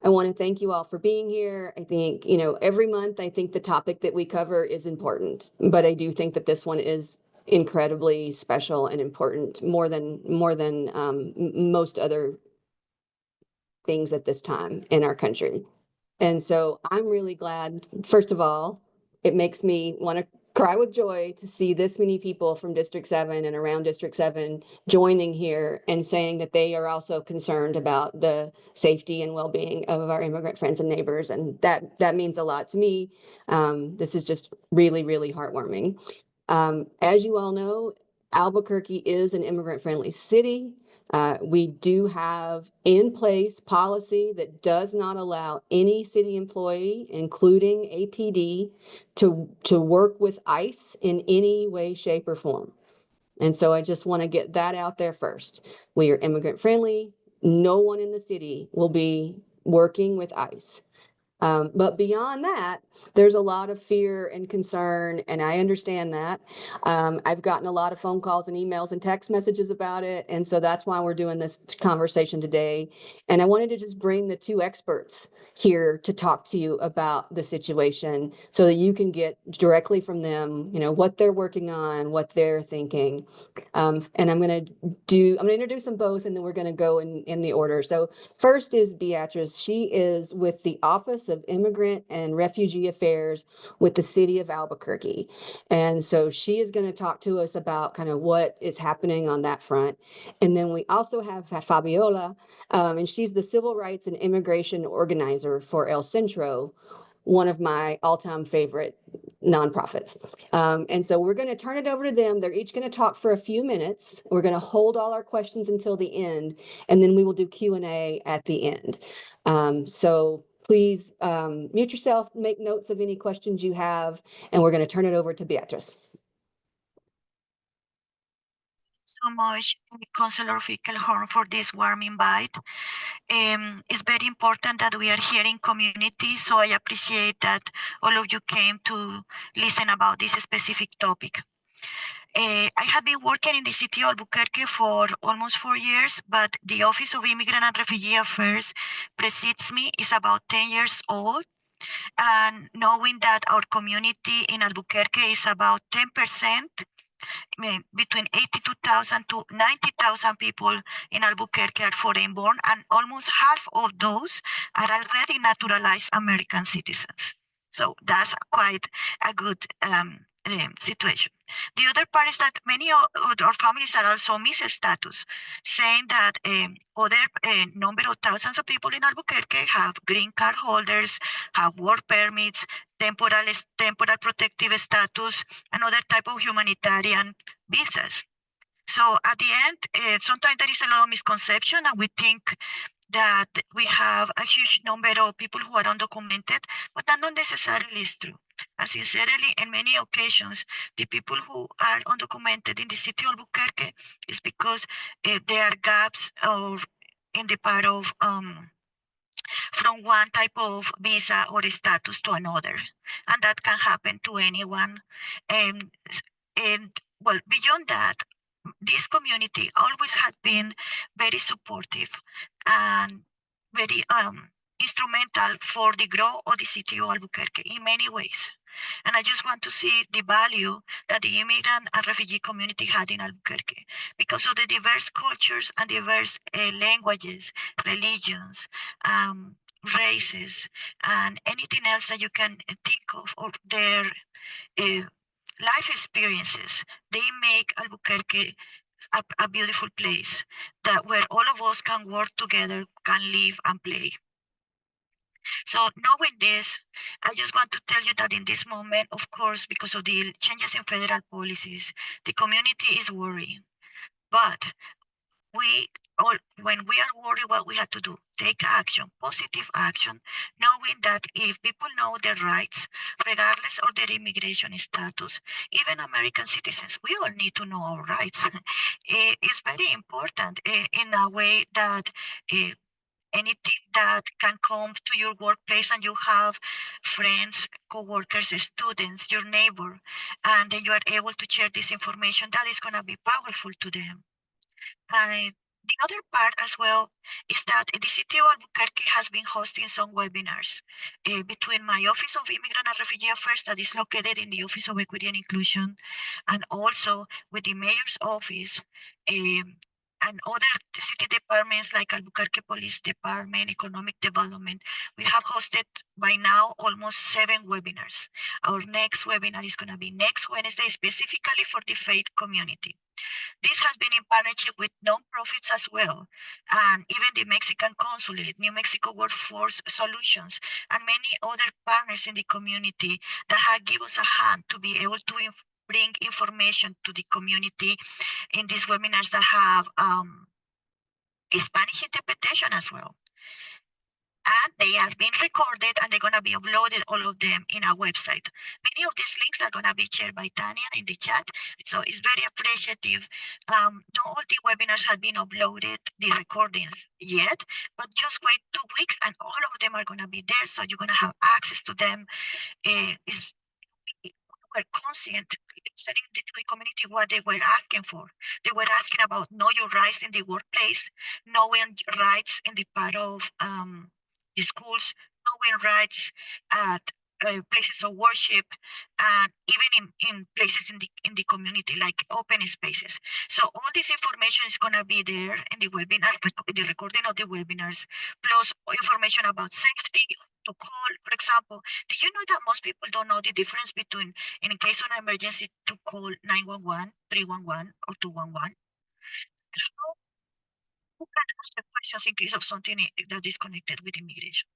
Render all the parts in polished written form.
I want to thank you all for being here. I think, you know, every month, I think the topic that we cover is important, but I do think that this one is incredibly special and important, more than most other things at this time in our country. And so I'm really glad, first of all, it makes me want to cry with joy to see this many people from District 7 and around District 7 joining here and saying that they are also concerned about the safety and well-being of our immigrant friends and neighbors. And that means a lot to me. This is just really, really heartwarming. As you all know, Albuquerque is an immigrant-friendly city. We do have in place policy that does not allow any city employee, including APD, to work with ICE in any way, shape, or form. And so I just want to get that out there first. We are immigrant friendly. No one in the city will be working with ICE. But beyond that, there's a lot of fear and concern, and I understand that. I've gotten a lot of phone calls and emails and text messages about it, and so that's why we're doing this conversation today. And I wanted to just bring the two experts here to talk to you about the situation so that you can get directly from them, you know, what they're working on, what they're thinking. And I'm going to introduce them both, and then we're going to go in the order. So first is Beatriz. She is with the Office of Immigrant and Refugee Affairs with the city of Albuquerque. And so she is going to talk to us about kind of what is happening on that front. And then we also have Fabiola, and she's the Civil Rights and Immigration Organizer for El Centro, one of my all-time favorite nonprofits. And so we're going to turn it over to them. They're each going to talk for a few minutes. We're going to hold all our questions until the end, and then we will do Q&A at the end. So please mute yourself, make notes of any questions you have, and we're going to turn it over to Beatriz. So much, Councilor Fiebelkorn, for this warm invite. It's very important that we are here in community, so I appreciate that all of you came to listen about this specific topic. I have been working in the city of Albuquerque for almost 4 years, but the Office of Immigrant and Refugee Affairs precedes me, is about 10 years old. And knowing that our community in Albuquerque is about 10%, between 82,000 to 90,000 people in Albuquerque are foreign born, and almost half of those are already naturalized American citizens. So that's quite a good situation. The other part is that many of our families are also mixed status, saying that other number of thousands of people in Albuquerque have green card holders, have work permits, temporal protective status, and other type of humanitarian visas. So at the end, sometimes there is a lot of misconception, and we think that we have a huge number of people who are undocumented, but that not necessarily is true. And sincerely, in many occasions, the people who are undocumented in the city of Albuquerque is because there are gaps or in the part of from one type of visa or status to another, and that can happen to anyone. And well, beyond that, this community always has been very supportive and very instrumental for the growth of the city of Albuquerque in many ways. And I just want to see the value that the immigrant and refugee community had in Albuquerque because of the diverse cultures and diverse languages, religions, races, and anything else that you can think of, or their life experiences. They make Albuquerque a beautiful place that where all of us can work together, can live and play. So knowing this, I just want to tell you that in this moment, of course, because of the changes in federal policies, the community is worrying. But when we are worried, what we have to do, take action, positive action, knowing that if people know their rights, regardless of their immigration status, even American citizens, we all need to know our rights. It's very important in a way that anything that can come to your workplace and you have friends, co-workers, students, your neighbor, and then you are able to share this information, that is going to be powerful to them. And The other part as well is that the city of Albuquerque has been hosting some webinars between my Office of Immigrant and Refugee Affairs that is located in the Office of Equity and Inclusion, and also with the Mayor's Office and other city departments like Albuquerque Police Department, Economic Development. We have hosted by now almost 7 webinars. Our next webinar is going to be next Wednesday, specifically for the faith community. This has been in partnership with nonprofits as well, and even the Mexican Consulate, New Mexico Workforce Solutions, and many other partners in the community that have given us a hand to be able to bring information to the community in these webinars that have Spanish interpretation as well. And they are being recorded and they're going to be uploaded, all of them, in our website. Many of these links are going to be shared by Tanya in the chat. So it's very appreciative. Not all the webinars have been uploaded, the recordings yet, but just wait 2 weeks and all of them are going to be there. So you're going to have access to them. We're conscient listening to the community what they were asking for. They were asking about know your rights in the workplace, knowing rights in the part of the schools, knowing rights at places of worship, and even in places in the community like open spaces. So all this information is going to be there in the webinar, the recording of the webinars, plus information about safety to call. For example, do you know that most people don't know the difference between in case of an emergency to call 911, 311, or 211? Who can ask the questions in case of something that is connected with immigration?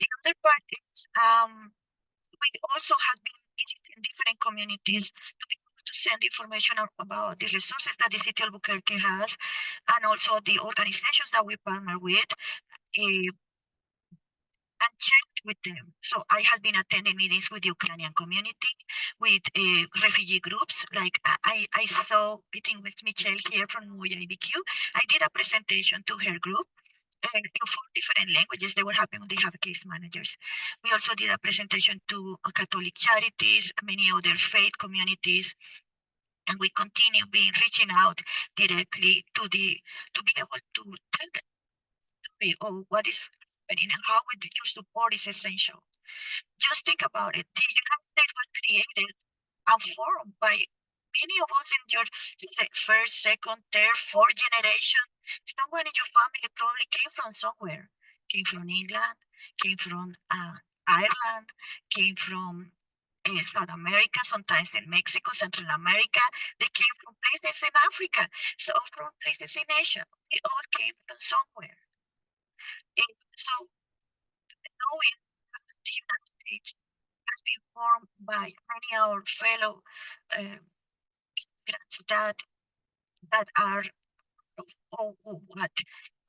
The other part is we also have been visiting different communities to be able to send information about the resources that the city of Albuquerque has, and also the organizations that we partner with, and checked with them. So I have been attending meetings with the Ukrainian community, with refugee groups. Like I saw, I think with Michelle here from Moya IBQ, I did a presentation to her group in 4 different languages. They were happy when they have case managers. We also did a presentation to Catholic charities, many other faith communities, and we continue reaching out directly to be able to tell the story of what is happening and how your support is essential. Just think about it. The United States was created and formed by many of us in your first, second, third, fourth generation. Someone in your family probably came from somewhere. Came from England, came from Ireland, came from South America, sometimes in Mexico, Central America. They came from places in Africa, so from places in Asia. They all came from somewhere. And so knowing that the United States has been formed by many of our fellow immigrants that are what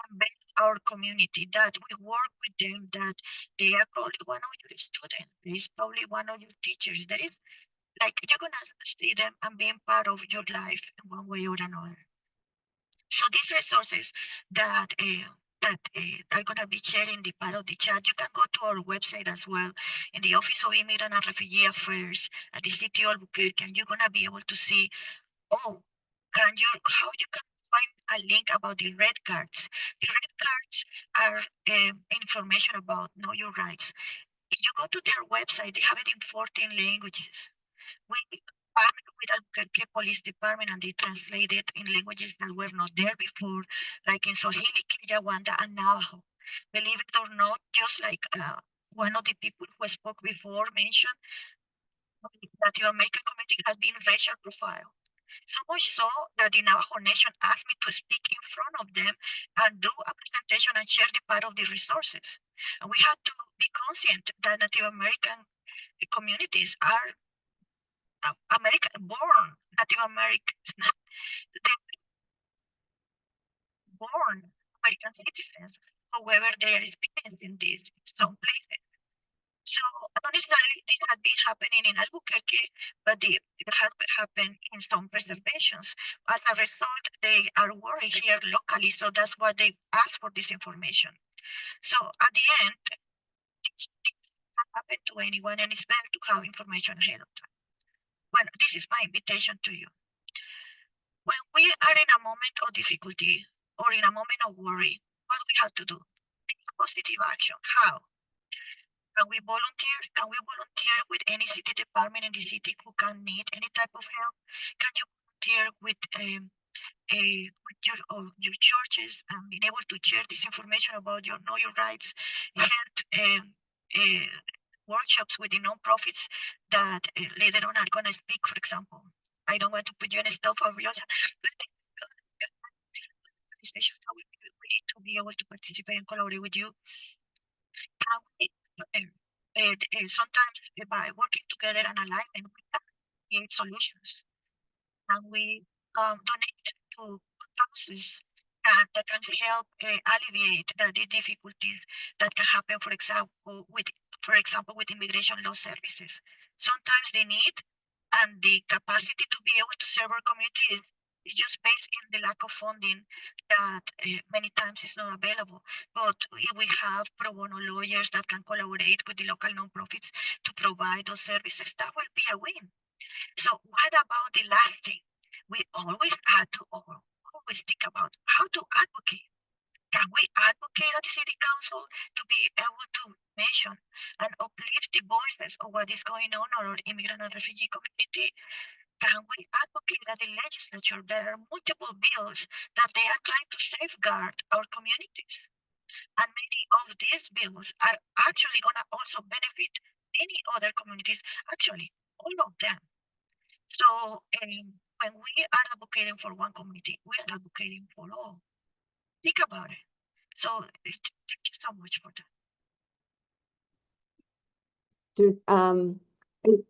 embed our community, that we work with them, that they are probably one of your students, there is probably one of your teachers, that is like you're gonna see them and being part of your life in one way or another. So these resources that are going to be shared in the part of the chat, you can go to our website as well, in the Office of Immigrant and Refugee Affairs at the City of Albuquerque, and you're going to be able to see, how you can find a link about the red cards. The red cards are information about know your rights. If you go to their website, they have it in 14 languages. We partnered with Albuquerque Police Department and they translated in languages that were not there before, like in Swahili, Kinyarwanda, and Navajo. Believe it or not, just like one of the people who spoke before mentioned, the Native American community has been racial profile. So much so that the Navajo Nation asked me to speak in front of them and do a presentation and share the part of the resources. And we had to be conscient that Native American communities are born Native Americans, born American citizens. However, they are experiencing this in some places. So honestly, this had been happening in Albuquerque, but it has happened in some preservations. As a result, they are worried here locally, so that's why they ask for this information. So at the end, things can happen to anyone, and it's better to have information ahead of time. Well, this is my invitation to you. When we are in a moment of difficulty, or in a moment of worry, what we have to do? Take positive action. How? Can we volunteer? Can we volunteer with any city department in the city who can need any type of help? Can you volunteer with your churches and being able to share this information about your know your rights, health workshops with the nonprofits that later on are going to speak, for example. I don't want to put you in a stuff, Fabiola. We need to be able to participate and collaborate with you. Sometimes by working together and alignment, we can create solutions. And we donate to causes that can help alleviate the difficulties that can happen, for example, with immigration law services. Sometimes the need and the capacity to be able to serve our communities is just based in the lack of funding that many times is not available. But if we have pro bono lawyers that can collaborate with the local nonprofits to provide those services, that will be a win. So what about the last thing? We always have to always think about how to advocate. Can we advocate at the city council to be able to mention and uplift the voices of what is going on in our immigrant and refugee community? Can we advocate at the legislature? There are multiple bills that they are trying to safeguard our communities. And many of these bills are actually going to also benefit many other communities, actually, all of them. So when we are advocating for one community, we are advocating for all. Think about it. So thank you so much for that.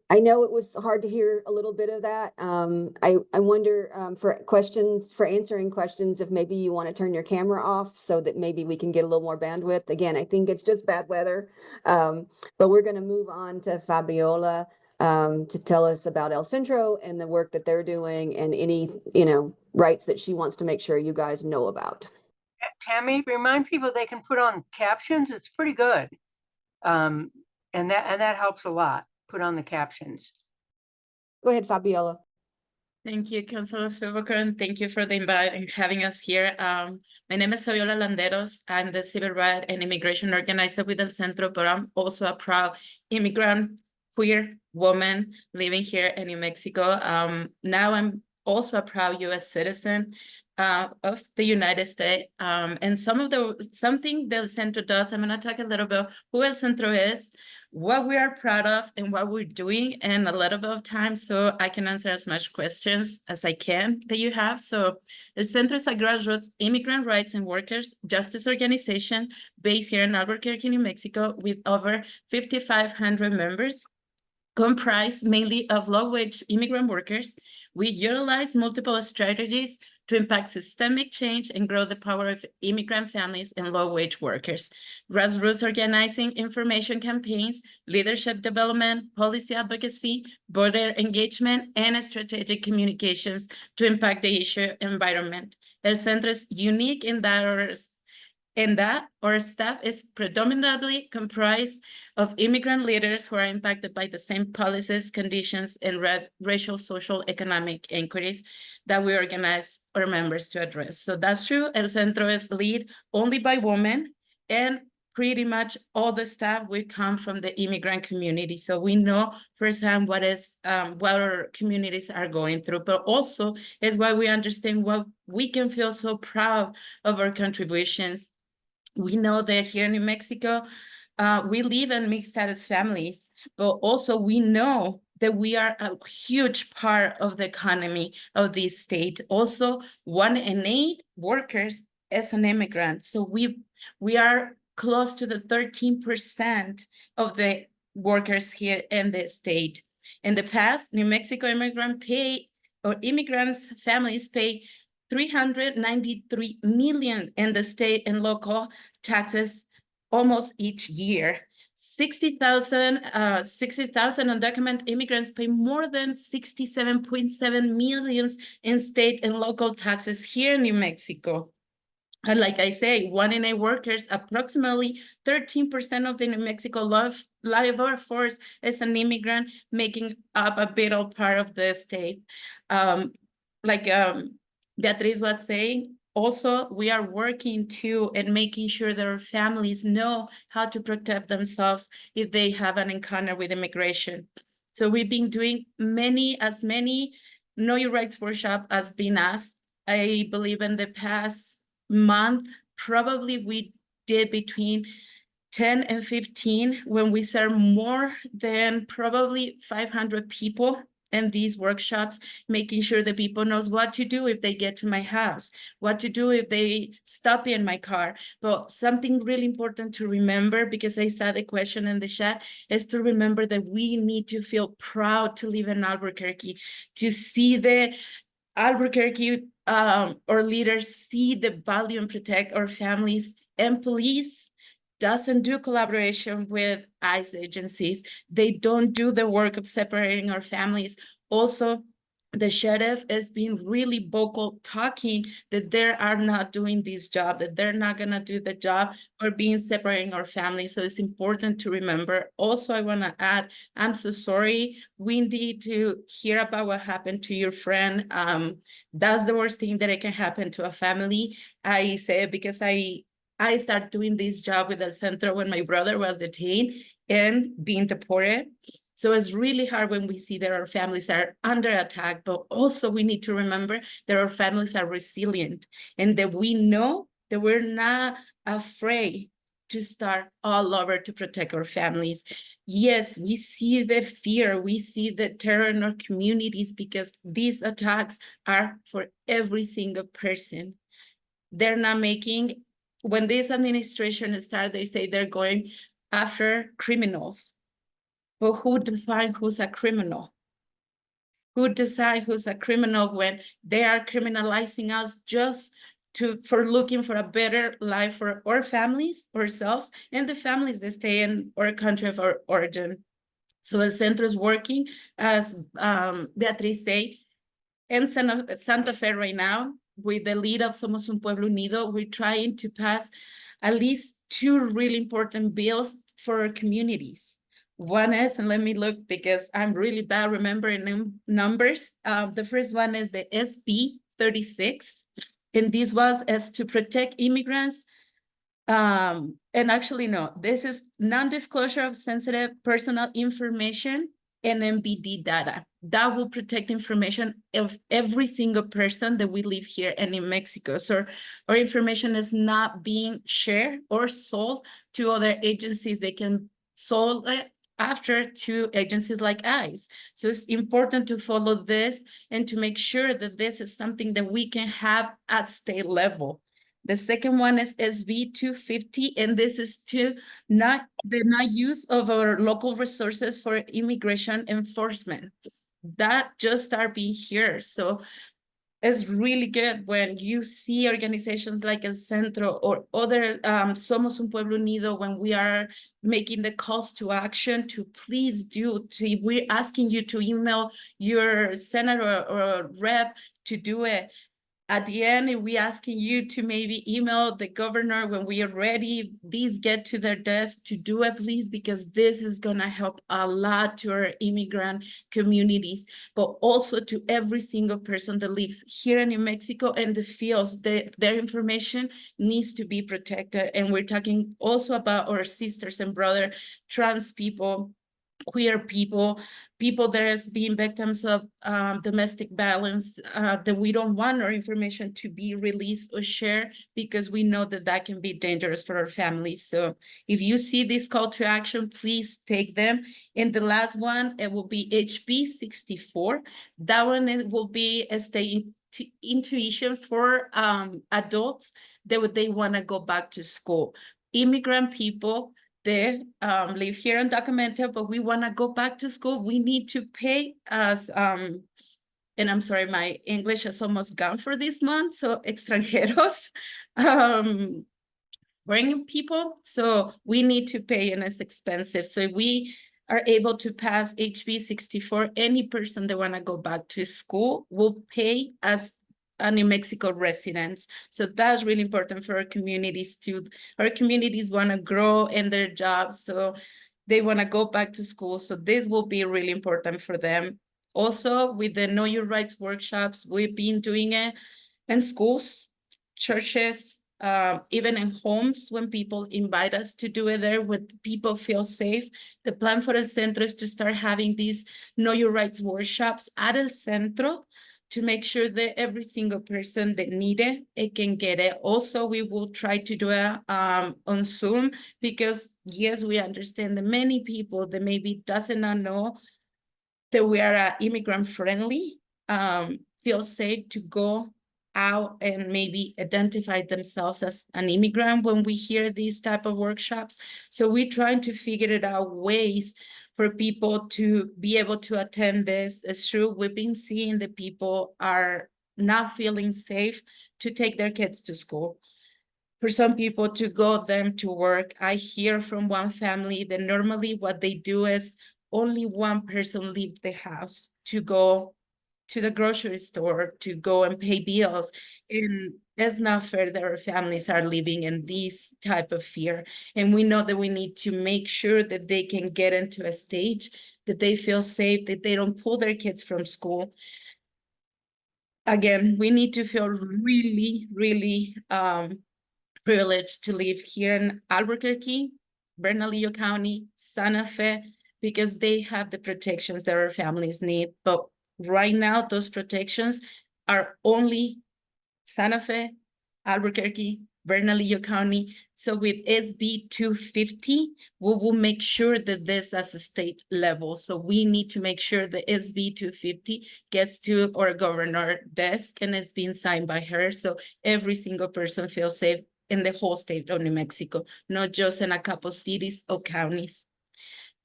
I know it was hard to hear a little bit of that. I wonder for answering questions, if maybe you want to turn your camera off so that maybe we can get a little more bandwidth. Again, I think it's just bad weather. But we're going to move on to Fabiola to tell us about El Centro and the work that they're doing and any, rights that she wants to make sure you guys know about. Tammy, remind people they can put on captions. It's pretty good. And that helps a lot. Put on the captions. Go ahead, Fabiola. Thank you, Councilor Fiebelkorn. Thank you for the invite and having us here. My name is Fabiola Landeros. I'm the civil rights and immigration organizer with El Centro, but I'm also a proud immigrant, queer woman living here in New Mexico. Now I'm also a proud U.S. citizen of the United States. And something that El Centro does, I'm going to talk a little bit who El Centro is, what we are proud of and what we're doing, and a little bit of time so I can answer as much questions as I can that you have. So El Centro is a grassroots immigrant rights and workers justice organization based here in Albuquerque, New Mexico, with over 5,500 members, comprised mainly of low-wage immigrant workers. We utilize multiple strategies to impact systemic change and grow the power of immigrant families and low-wage workers. Grassroots organizing, information campaigns, leadership development, policy advocacy, border engagement, and strategic communications to impact the issue environment. El Centro is unique in that our staff is predominantly comprised of immigrant leaders who are impacted by the same policies, conditions, and racial, social, economic inquiries that we organize our members to address. So that's true. El Centro is led only by women, and pretty much all the staff will come from the immigrant community. So we know firsthand what our communities are going through, but also is why we understand what we can feel so proud of our contributions. We know that here in New Mexico, we live in mixed status families, but also we know that we are a huge part of the economy of this state. Also, 1 in 8 workers is an immigrant. So we are close to the 13% of the workers here in the state. In the past, New Mexico immigrants families pay $393 million in the state and local taxes almost each year. 60,000 undocumented immigrants pay more than 67.7 million in state and local taxes here in New Mexico. And like I say, 1 in 8 workers, approximately 13% of the New Mexico labor force is an immigrant, making up a vital part of the state. Beatriz was saying, Also, we are working too and making sure that our families know how to protect themselves if they have an encounter with immigration. So we've been doing as many Know Your Rights workshop as been asked. I believe in the past month, probably we did between 10 and 15 when we serve more than probably 500 people in these workshops, making sure that people knows what to do if they get to my house, what to do if they stop in my car. But something really important to remember, because I saw the question in the chat, is to remember that we need to feel proud to live in Albuquerque, to see the Albuquerque our leaders see the value and protect our families, and police doesn't do collaboration with ICE agencies. They don't do the work of separating our families. Also, the sheriff is being really vocal, talking that they are not doing this job, that they're not gonna do the job or being separating our families. So it's important to remember. Also, I wanna add, I'm so sorry, Wendy, to hear about what happened to your friend. That's the worst thing that it can happen to a family. I say it because I started doing this job with El Centro when my brother was detained and being deported. So it's really hard when we see that our families are under attack, but also we need to remember that our families are resilient and that we know that we're not afraid to start all over to protect our families. Yes, we see the fear, we see the terror in our communities because these attacks are for every single person. They're not making, when this administration started, they say they're going after criminals. But who defines who's a criminal? Who decides who's a criminal when they are criminalizing us just for looking for a better life for our families, ourselves, and the families that stay in our country of our origin? So El Centro is working, as Beatriz say, in Santa Fe right now, with the lead of Somos un Pueblo Unido. We're trying to pass at least 2 really important bills for our communities. One is, and let me look because I'm really bad remembering numbers. The first one is the SB 36, and this was as to protect immigrants. And actually, no, this is non-disclosure of sensitive personal information and MBD data. That will protect information of every single person that we live here and in Mexico. So our information is not being shared or sold to other agencies. They can sold it after to agencies like ICE. So it's important to follow this and to make sure that this is something that we can have at state level. The second one is SB 250, and this is to the not use of our local resources for immigration enforcement. That just start being here. So it's really good when you see organizations like El Centro or other Somos un Pueblo Unido, when we are making the calls to action to please do. We're asking you to email your senator or rep to do it. At the end, we asking you to maybe email the governor when we are ready. These get to their desk to do it, please, because this is gonna help a lot to our immigrant communities, but also to every single person that lives here in New Mexico and the fields. Their information needs to be protected. And we're talking also about our sisters and brothers, trans people, queer people, people that is being victims of domestic violence, that we don't want our information to be released or shared because we know that that can be dangerous for our families. So if you see this call to action, please take them. And the last one, it will be HB 64. That one, it will be a state intuition for adults that they want to go back to school. Immigrant people, they live here undocumented, but we want to go back to school. We need to pay as, and I'm sorry, my English is almost gone for this month. So extranjeros, bringing people. So we need to pay and it's expensive. So we are able to pass HB 64. Any person that want to go back to school will pay as a New Mexico residents. So that's really important for our communities too. Our communities want to grow in their jobs, so they want to go back to school. So this will be really important for them. Also, with the Know Your Rights workshops, we've been doing it in schools, churches, even in homes when people invite us to do it there, when people feel safe. The plan for El Centro is to start having these Know Your Rights workshops at El Centro to make sure that every single person that need it can get it. Also, we will try to do it on Zoom because yes, we understand that many people that maybe doesn't not know that we are immigrant friendly, feel safe to go out and maybe identify themselves as an immigrant when we hear these type of workshops. So we're trying to figure it out ways for people to be able to attend this. It's true, we've been seeing that people are not feeling safe to take their kids to school. For some people to go them to work. I hear from one family that normally what they do is only one person leave the house to go to the grocery store, to go and pay bills. And it's not fair that our families are living in this type of fear. And we know that we need to make sure that they can get into a stage that they feel safe, that they don't pull their kids from school. Again, we need to feel really, really privileged to live here in Albuquerque, Bernalillo County, Santa Fe, because they have the protections that our families need. But right now, those protections are only Santa Fe, Albuquerque, Bernalillo County. So with SB 250, we will make sure that this is a state level. So we need to make sure that SB 250 gets to our governor desk and is being signed by her. So every single person feels safe in the whole state of New Mexico, not just in a couple cities or counties.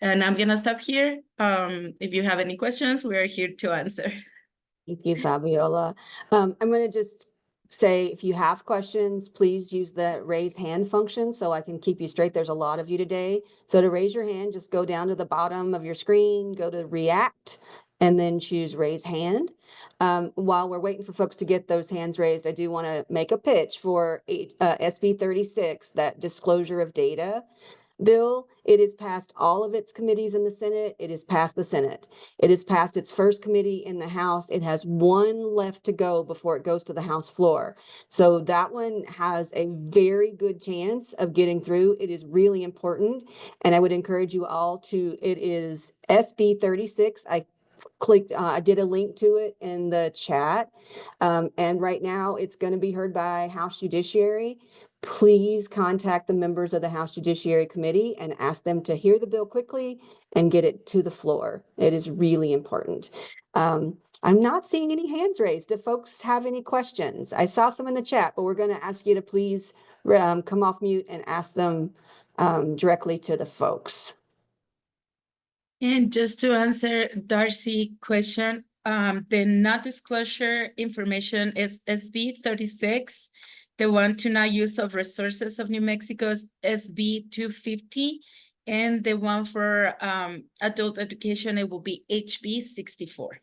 And I'm gonna stop here. If you have any questions, we are here to answer. Thank you, Fabiola. I'm going to just say, if you have questions, please use the raise hand function so I can keep you straight. There's a lot of you today. So to raise your hand, just go down to the bottom of your screen, go to React, and then choose raise hand. While we're waiting for folks to get those hands raised, I do want to make a pitch for SB 36, that disclosure of data bill. It has passed all of its committees in the Senate. It has passed the Senate. It has passed its first committee in the House. It has one left to go before it goes to the House floor. So that one has a very good chance of getting through. It is really important. And I would encourage you all to, it is SB 36. I did a link to it in the chat. And right now it's going to be heard by House Judiciary. Please contact the members of the House Judiciary Committee and ask them to hear the bill quickly and get it to the floor. It is really important. I'm not seeing any hands raised. If folks have any questions, I saw some in the chat, but we're going to ask you to please come off mute and ask them directly to the folks. And just to answer Darcy's question, the not disclosure information is SB 36. The one to not use of resources of New Mexico is SB 250. And the one for adult education, it will be HB 64.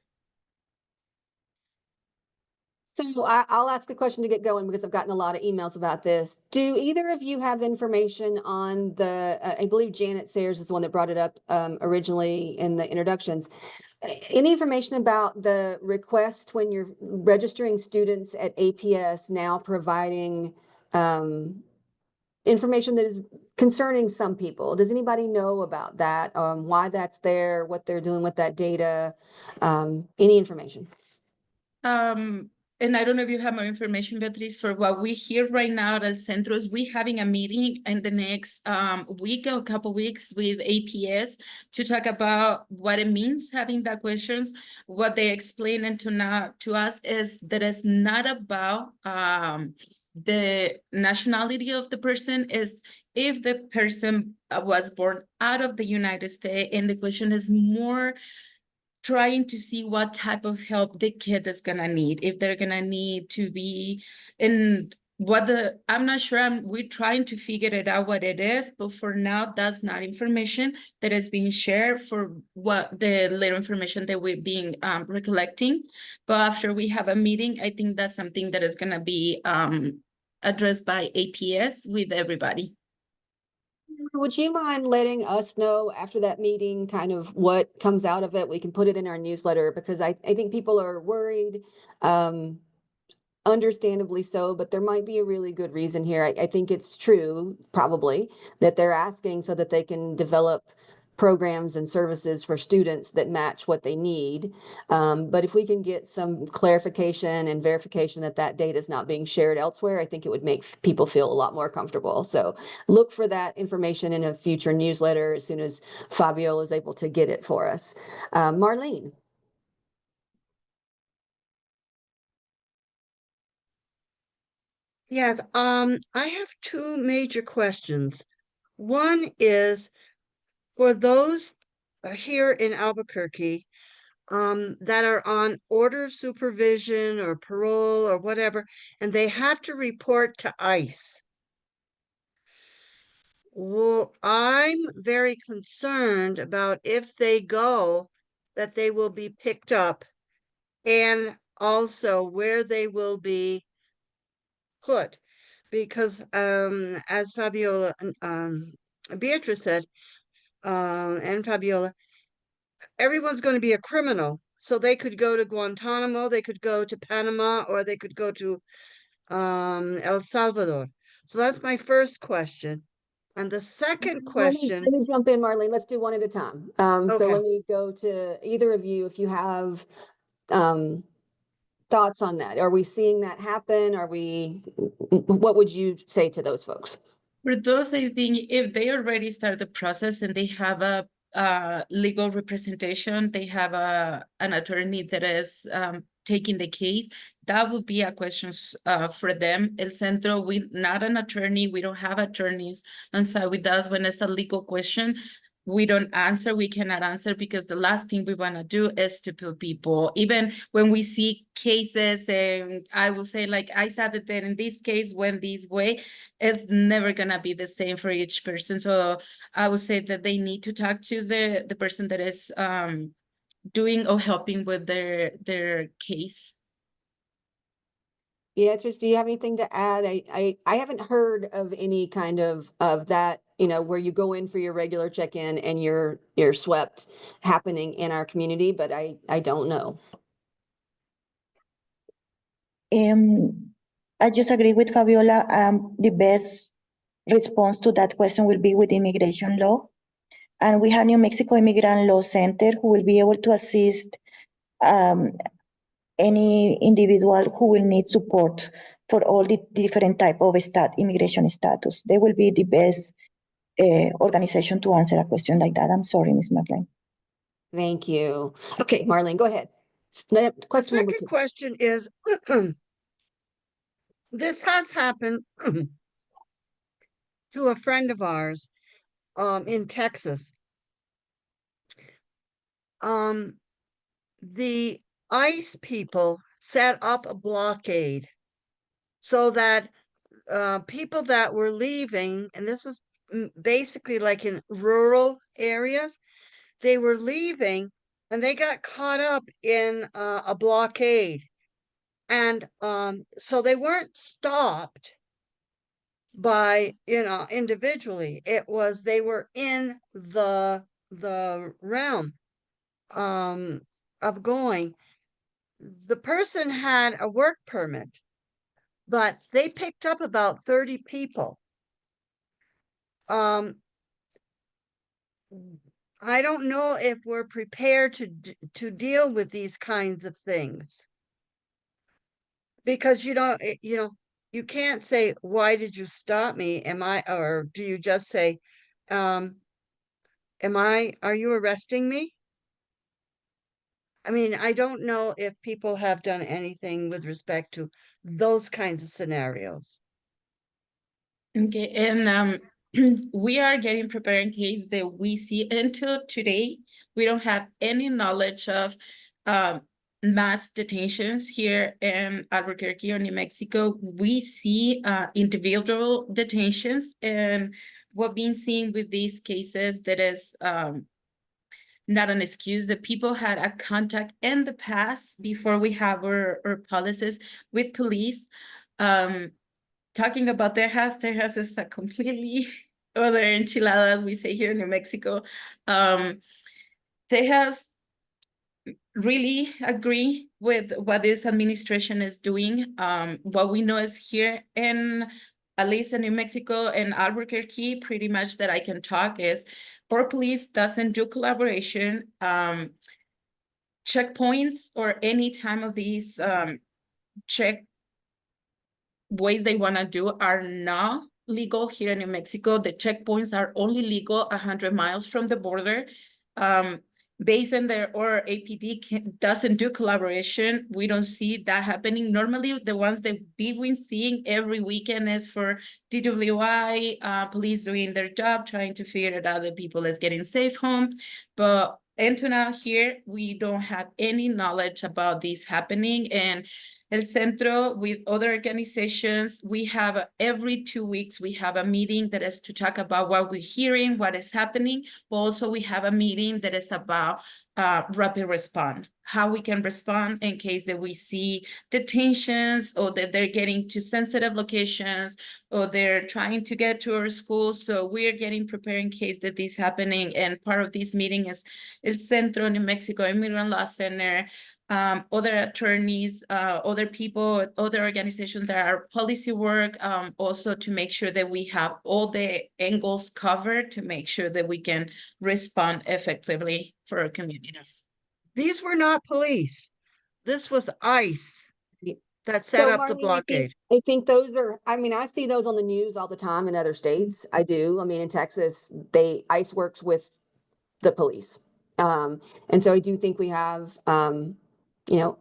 So I'll ask a question to get going because I've gotten a lot of emails about this. Do either of you have information on the, I believe Janet Sayers is the one that brought it up originally in the introductions. Any information about the request when you're registering students at APS now providing information that is concerning some people? Does anybody know about that? Why that's there, what they're doing with that data? Any information? And I don't know if you have more information, Beatriz, for what we hear right now at El Centro is we having a meeting in the next week or a couple weeks with APS to talk about what it means having that questions. What they explain to us is that it's not about the nationality of the person, is if the person was born out of the United States, and the question is more trying to see what type of help the kid is gonna need, if they're gonna need to be in I'm not sure, we're trying to figure it out what it is, but for now, that's not information that is being shared for what the little information that we're being recollecting. But after we have a meeting, I think that's something that is gonna be addressed by APS with everybody. Would you mind letting us know after that meeting kind of what comes out of it? We can put it in our newsletter because I think people are worried understandably so, but there might be a really good reason here. I think it's true, probably, that they're asking so that they can develop programs and services for students that match what they need. But if we can get some clarification and verification that that data is not being shared elsewhere, I think it would make people feel a lot more comfortable. So look for that information in a future newsletter as soon as Fabiola is able to get it for us. Marlene. Yes, I have two major questions. One is for those here in Albuquerque that are on order of supervision or parole or whatever, and they have to report to ICE. Well, I'm very concerned about if they go, that they will be picked up, and also where they will be put. Because as Fabiola Beatriz said, and Fabiola, everyone's going to be a criminal. So they could go to Guantanamo, they could go to Panama, or they could go to El Salvador. So that's my first question. And the second question. Let me jump in, Marlene. Let's do one at a time. So Okay. let me go to either of you if you have thoughts on that. Are we seeing that happen? What would you say to those folks? For those, I think if they already start the process and they have a legal representation, they have an attorney that is taking the case, that would be a question for them. El Centro, we're not an attorney. We don't have attorneys on side with us. When it's a legal question, we don't answer, we cannot answer, because the last thing we want to do is to put people, even when we see cases, and I will say, like I said, that in this case went this way, it's never gonna be the same for each person. So I would say that they need to talk to the person that is doing or helping with their case. Beatriz, do you have anything to add? I haven't heard of any kind of that, where you go in for your regular check-in and you're swept happening in our community, but I don't know. I just agree with Fabiola. The best response to that question will be with immigration law. And we have New Mexico Immigrant Law Center who will be able to assist any individual who will need support for all the different type of immigration status. They will be the best organization to answer a question like that. I'm sorry, Ms. Marlene. Thank you. Okay, Marlene, go ahead. Question number two. Second question is, this has happened to a friend of ours in Texas. The ICE people set up a blockade so that people that were leaving, and this was basically like in rural areas, they were leaving and they got caught up in a blockade. And so they weren't stopped by, individually. It was, they were in the realm of going. The person had a work permit, but they picked up about 30 people. I don't know if we're prepared to deal with these kinds of things, because you can't say, why did you stop me? Or do you just say, are you arresting me? I mean, I don't know if people have done anything with respect to those kinds of scenarios. Okay, and we are getting prepared in case that we see. Until today, we don't have any knowledge of mass detentions here in Albuquerque or New Mexico. We see individual detentions, and what being seen with these cases, that is not an excuse. The people had a contact in the past before we have our policies with police. Talking about Tejas is a completely other enchilada, as we say here in New Mexico. Tejas really agree with what this administration is doing. What we know is here in, at least in New Mexico and Albuquerque, pretty much that I can talk is our police doesn't do collaboration. Checkpoints or any time of these check ways they want to do are not legal here in New Mexico. The checkpoints are only legal 100 miles from the border. Based on their, or APD doesn't do collaboration. We don't see that happening. Normally, the ones that we've been seeing every weekend is for DWI, police doing their job, trying to figure it out that people is getting safe home. But until now here, we don't have any knowledge about this happening. And El Centro, with other organizations, we have every 2 weeks, we have a meeting that is to talk about what we're hearing, what is happening. But also we have a meeting that is about rapid response, how we can respond in case that we see detentions or that they're getting to sensitive locations or they're trying to get to our schools. So we're getting prepared in case that this is happening. And part of this meeting is El Centro, New Mexico Immigrant Law Center, other attorneys, other people, other organizations that are policy work, also to make sure that we have all the angles covered to make sure that we can respond effectively for our communities. These were not police. This was ICE that set So, up the Marlene, blockade. I think those are, I mean, I see those on the news all the time in other states. I do. I mean, in Texas, ICE works with the police. And so I do think we have, you know,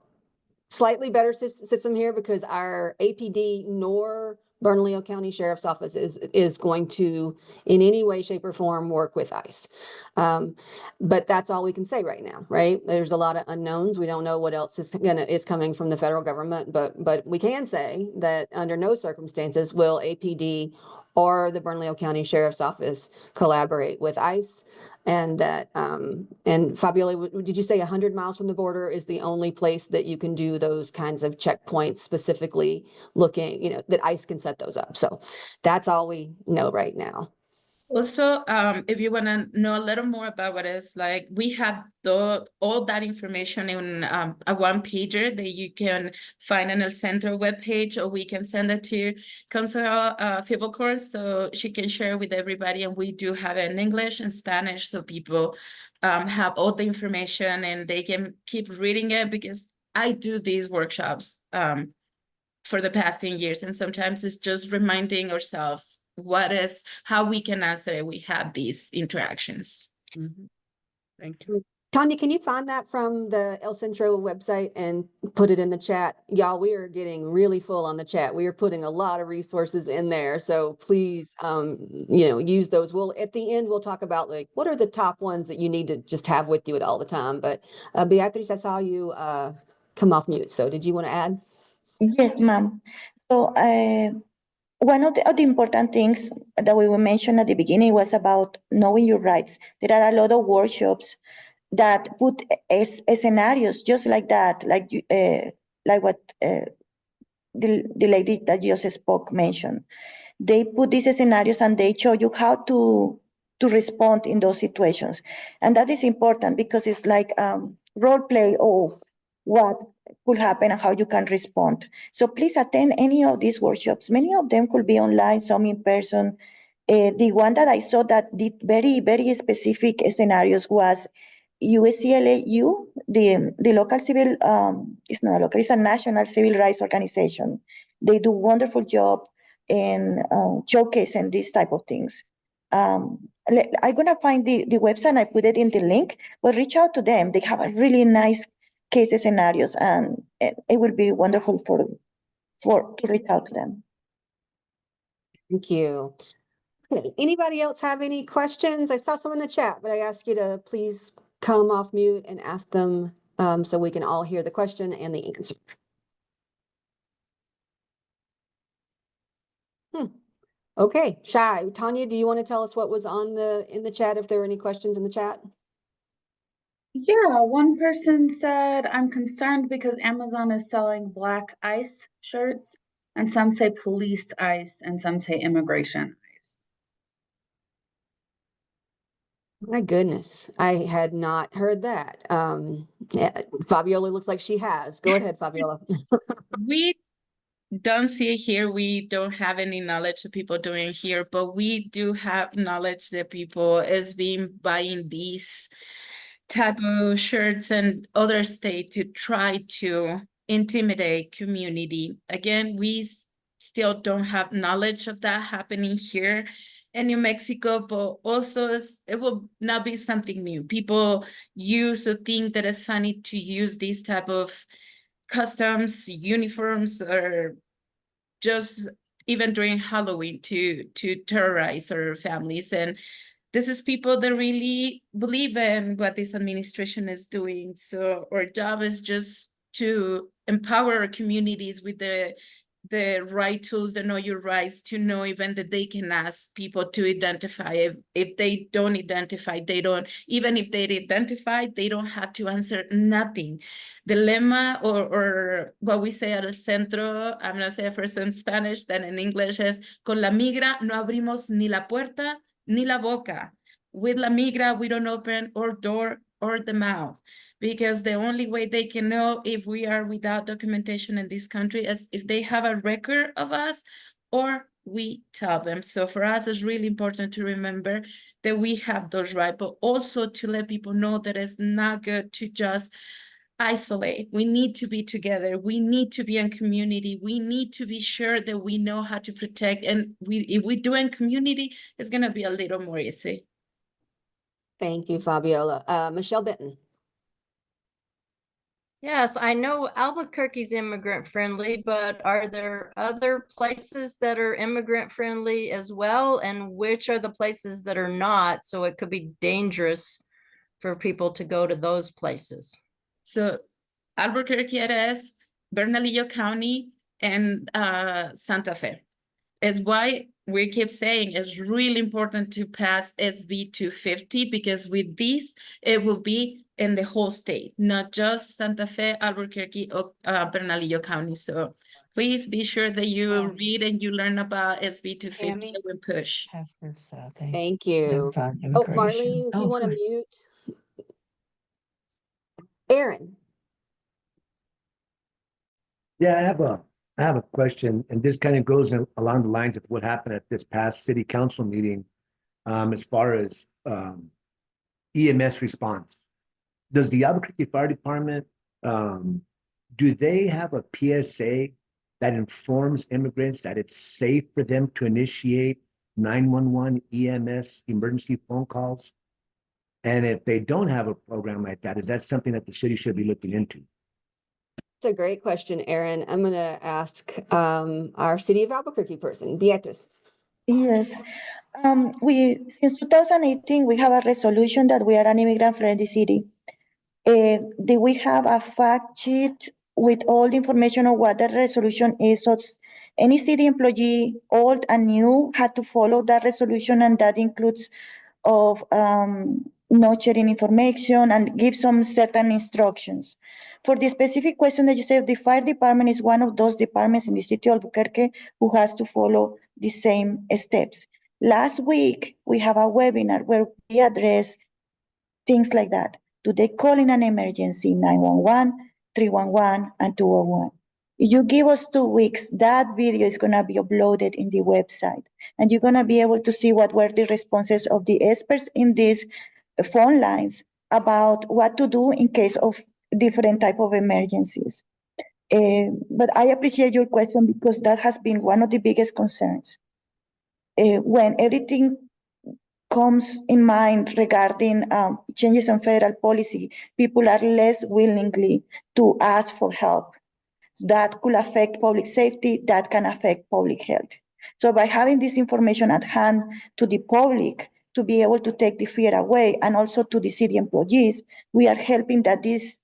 slightly better system here because our APD nor Bernalillo County Sheriff's Office is going to in any way, shape, or form work with ICE. But that's all we can say right now, right? There's a lot of unknowns. We don't know what else is coming from the federal government, but we can say that under no circumstances will APD or the Bernalillo County Sheriff's Office collaborate with ICE. And that, and Fabiola, did you say 100 miles from the border is the only place that you can do those kinds of checkpoints, specifically looking, you know, that ICE can set those up? So that's all we know right now. Also, if you want to know a little more about what it's like, we have all that information in a one-pager that you can find on El Centro webpage, or we can send it to Councilor Fiebelkorn so she can share with everybody. And we do have it in English and Spanish, so people have all the information and they can keep reading it, because I do these workshops for the past 10 years. And sometimes it's just reminding ourselves how we can answer it. We have these interactions. Mhm. Thank you. Tanya, can you find that from the El Centro website and put it in the chat? Y'all, we are getting really full on the chat. We are putting a lot of resources in there. So please, you know, use those. At the end, we'll talk about like, what are the top ones that you need to just have with you at all the time. But Beatriz, I saw you come off mute. So did you want to add? Yes, ma'am. So one of the important things that we mentioned at the beginning was about knowing your rights. There are a lot of workshops that put scenarios just like that, like what the lady that just spoke mentioned. They put these scenarios and they show you how to respond in those situations. And that is important because it's like role play of what could happen and how you can respond. So please attend any of these workshops. Many of them could be online, some in person. The one that I saw that did very, very specific scenarios was USCLAU, the local civil, it's not a local, it's a national civil rights organization. They do a wonderful job in showcasing these type of things. I'm gonna find the website and I put it in the link, but reach out to them. They have a really nice case scenarios and it will be wonderful to reach out to them. Thank you. Okay. Anybody else have any questions? I saw some in the chat, but I ask you to please come off mute and ask them so we can all hear the question and the answer. Okay, Shai, Tanya, do you want to tell us what was on in the chat, if there were any questions in the chat? Yeah, one person said, I'm concerned because Amazon is selling black ICE shirts, and some say police ICE, and some say immigration ICE. My goodness, I had not heard that. Yeah, Fabiola looks like she has. Go ahead, Fabiola. We don't see it here. We don't have any knowledge of people doing here, but we do have knowledge that people is being buying these type of shirts and other state to try to intimidate community. Again, we still don't have knowledge of that happening here in New Mexico, but also it will not be something new. People use or think that it's funny to use these type of customs, uniforms, or just even during Halloween to terrorize our families. And this is people that really believe in what this administration is doing. So our job is just to empower our communities with the right tools, the know your rights, to know even that they can ask people to identify. If they don't identify, they don't, even if they identify, they don't have to answer nothing. The lema or what we say at el Centro, I'm gonna say it first in Spanish, then in English, is con la migra no abrimos ni la puerta ni la boca. With la migra, we don't open our door or the mouth, because the only way they can know if we are without documentation in this country is if they have a record of us or we tell them. So for us, it's really important to remember that we have those rights, but also to let people know that it's not good to just isolate. We need to be together. We need to be in community. We need to be sure that we know how to protect. And if we do in community, it's going to be a little more easy. Thank you, Fabiola. Michelle Benton. Yes, I know Albuquerque's immigrant friendly, but are there other places that are immigrant friendly as well? And which are the places that are not? So it could be dangerous for people to go to those places. So Albuquerque it is, Bernalillo County, and Santa Fe. Is why we keep saying it's really important to pass SB 250, because with this, it will be in the whole state, not just Santa Fe, Albuquerque, or Bernalillo County. So please be sure that you read and you learn about SB 250 Tammy and push. has this thing. Thank you. Lives on Oh, immigration. Marlene, if you Oh, want to good. mute. Aaron. Yeah, I have a question, and this kind of goes along the lines of what happened at this past city council meeting, as far as EMS response. Does the Albuquerque Fire Department, do they have a PSA that informs immigrants that it's safe for them to initiate 911 EMS emergency phone calls? And if they don't have a program like that, is that something that the city should be looking into? It's a great question, Aaron. I'm going to ask our City of Albuquerque person, Beatriz. Yes. Since 2018, we have a resolution that we are an immigrant-friendly city. We have a fact sheet with all the information on what the resolution is. So any city employee, old and new, had to follow that resolution, and that includes of not sharing information and give some certain instructions. For the specific question that you said, the fire department is one of those departments in the city of Albuquerque who has to follow the same steps. Last week, we have a webinar where we address things like that. Do they call in an emergency 911, 311, and 201? If you give us 2 weeks, that video is going to be uploaded in the website. And you're going to be able to see what were the responses of the experts in these phone lines about what to do in case of different type of emergencies. But I appreciate your question, because that has been one of the biggest concerns. When everything comes in mind regarding changes in federal policy, people are less willingly to ask for help. That could affect public safety, that can affect public health. So by having this information at hand to the public to be able to take the fear away, and also to the city employees, we are helping that these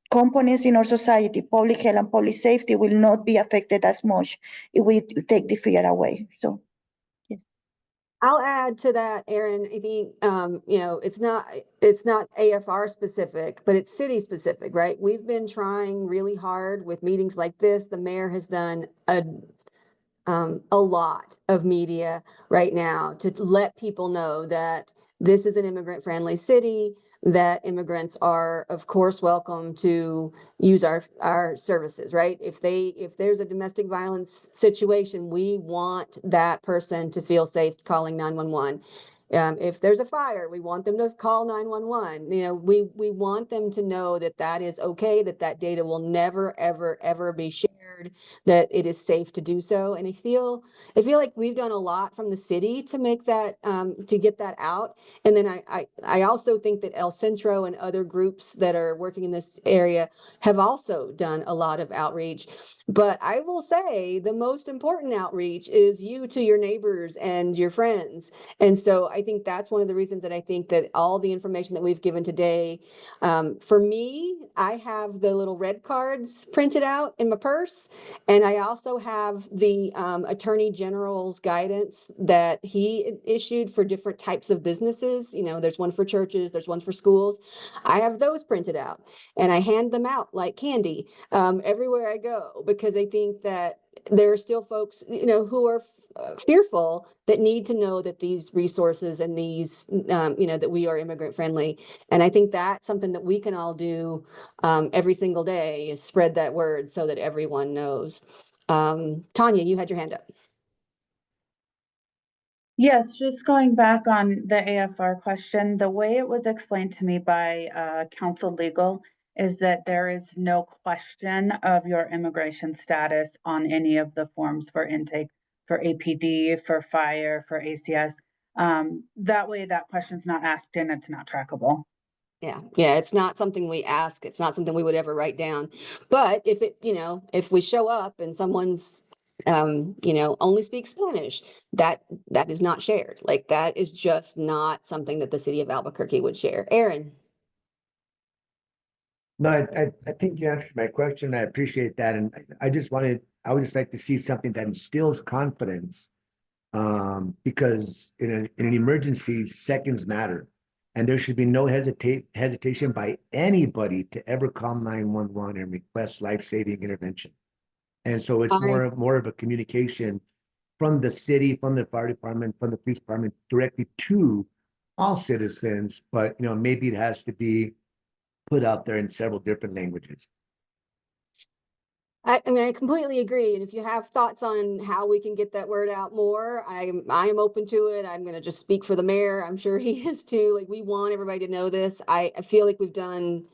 components in our society, public health and public safety, will not be affected as much if we take the fear away. So. I'll add to that, Aaron. I think, it's not AFR specific, but it's city specific, right? We've been trying really hard with meetings like this. The mayor has done a lot of media right now to let people know that this is an immigrant-friendly city, that immigrants are, of course, welcome to use our services, right? If there's a domestic violence situation, we want that person to feel safe calling 911. If there's a fire, we want them to call 911. You know, we want them to know that that is okay, that data will never, ever, ever be shared, that it is safe to do so. And I feel like we've done a lot from the city to make that, to get that out. And then I also think that El Centro and other groups that are working in this area have also done a lot of outreach. But I will say the most important outreach is you to your neighbors and your friends. And so I think that's one of the reasons that I think that all the information that we've given today, for me, I have the little red cards printed out in my purse. And I also have the Attorney General's guidance that he issued for different types of businesses. You know, there's one for churches, there's one for schools. I have those printed out and I hand them out like candy everywhere I go, because I think that there are still folks, you know, who are fearful, that need to know that these resources and these, you know, that we are immigrant friendly. And I think that's something that we can all do every single day, is spread that word so that everyone knows. Tanya, you had your hand up. Yes, just going back on the AFR question, the way it was explained to me by Council Legal is that there is no question of your immigration status on any of the forms for intake, for APD, for fire, for ACS. That way that question's not asked and it's not trackable. Yeah, it's not something we ask. It's not something we would ever write down. But if it, you know, if we show up and someone's, you know, only speaks Spanish, that is not shared. Like, that is just not something that the city of Albuquerque would share. Aaron. No, I think you answered my question. I appreciate that. And I would just like to see something that instills confidence. Because in an emergency, seconds matter. And there should be no hesitation by anybody to ever call 911 and request life-saving intervention. And so it's more of a communication from the city, from the fire department, from the police department, directly to all citizens. But, you know, maybe it has to be put out there in several different languages. I mean, I completely agree. And if you have thoughts on how we can get that word out more, I am open to it. I'm going to just speak for the mayor. I'm sure he is too. Like, we want everybody to know this. I feel like we've done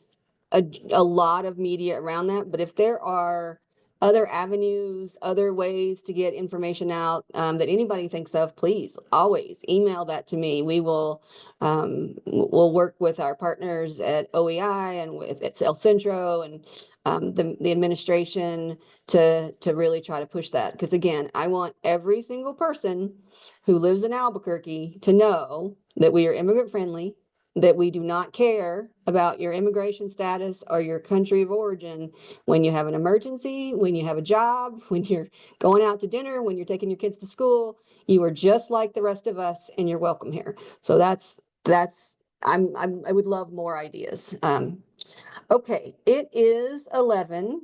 a lot of media around that. But if there are other avenues, other ways to get information out that anybody thinks of, please always email that to me. We will we'll work with our partners at OEI and with El Centro and the administration to really try to push that. Because again, I want every single person who lives in Albuquerque to know that we are immigrant friendly, that we do not care about your immigration status or your country of origin. When you have an emergency, when you have a job, when you're going out to dinner, when you're taking your kids to school, you are just like the rest of us and you're welcome here. So I would love more ideas. Okay, it is 11.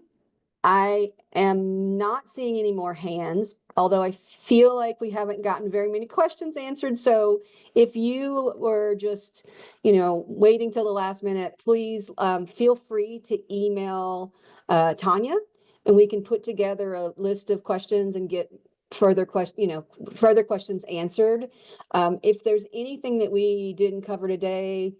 I am not seeing any more hands, although I feel like we haven't gotten very many questions answered. So if you were just, you know, waiting till the last minute, please feel free to email Tanya, and we can put together a list of questions and get further questions answered. If there's anything that we didn't cover today,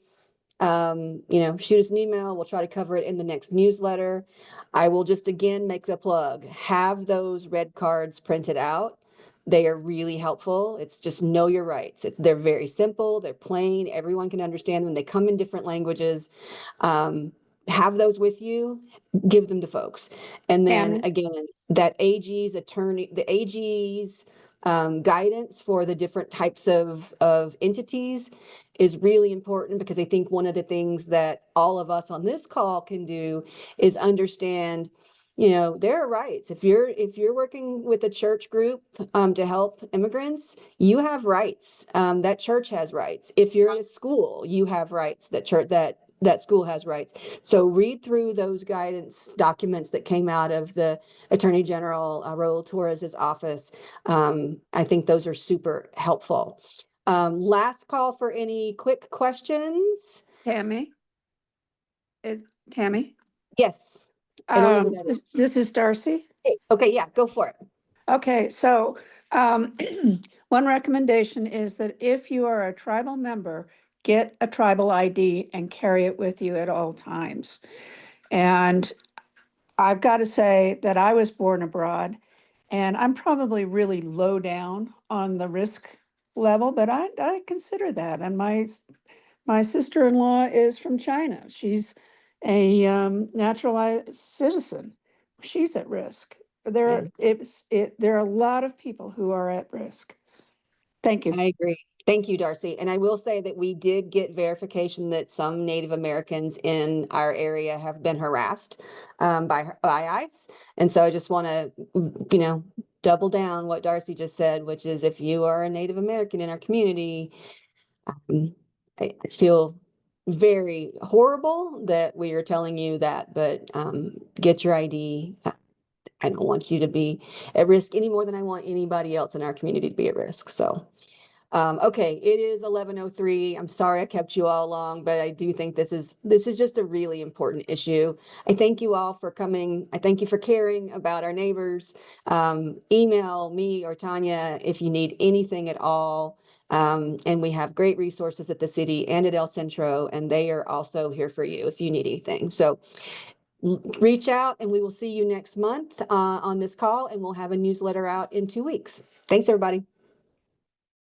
you know, shoot us an email. We'll try to cover it in the next newsletter. I will just again make the plug. Have those red cards printed out. They are really helpful. It's just know your rights. They're very simple. They're plain. Everyone can understand them. They come in different languages. Have those with you. Give them to folks. And then again, that AG's guidance for the different types of entities is really important, because I think one of the things that all of us on this call can do is understand, you know, there are rights. If you're working with a church group to help immigrants, you have rights. That church has rights. If you're at a school, you have rights. That that school has rights. So read through those guidance documents that came out of the Attorney General Raul Torres's office. I think those are super helpful. Last call for any quick questions. Tammy? Tammy? Yes. I don't know who that is. This is Darcy. Okay, yeah, go for it. Okay, so one recommendation is that if you are a tribal member, get a tribal ID and carry it with you at all times. And I've got to say that I was born abroad, and I'm probably really low down on the risk level, but I consider that. And my sister-in-law is from China. She's a naturalized citizen. She's at risk. There are a lot of people who are at risk. Thank you. I agree. Thank you, Darcy. And I will say that we did get verification that some Native Americans in our area have been harassed by ICE. And so I just want to, double down what Darcy just said, which is if you are a Native American in our community, I feel very horrible that we are telling you that, but get your ID. I don't want you to be at risk any more than I want anybody else in our community to be at risk. So, okay, it is 11:03. I'm sorry I kept you all long, but I do think this is just a really important issue. I thank you all for coming. I thank you for caring about our neighbors. Email me or Tanya if you need anything at all. And we have great resources at the city and at El Centro, and they are also here for you if you need anything. So reach out and we will see you next month on this call, and we'll have a newsletter out in 2 weeks. Thanks, everybody.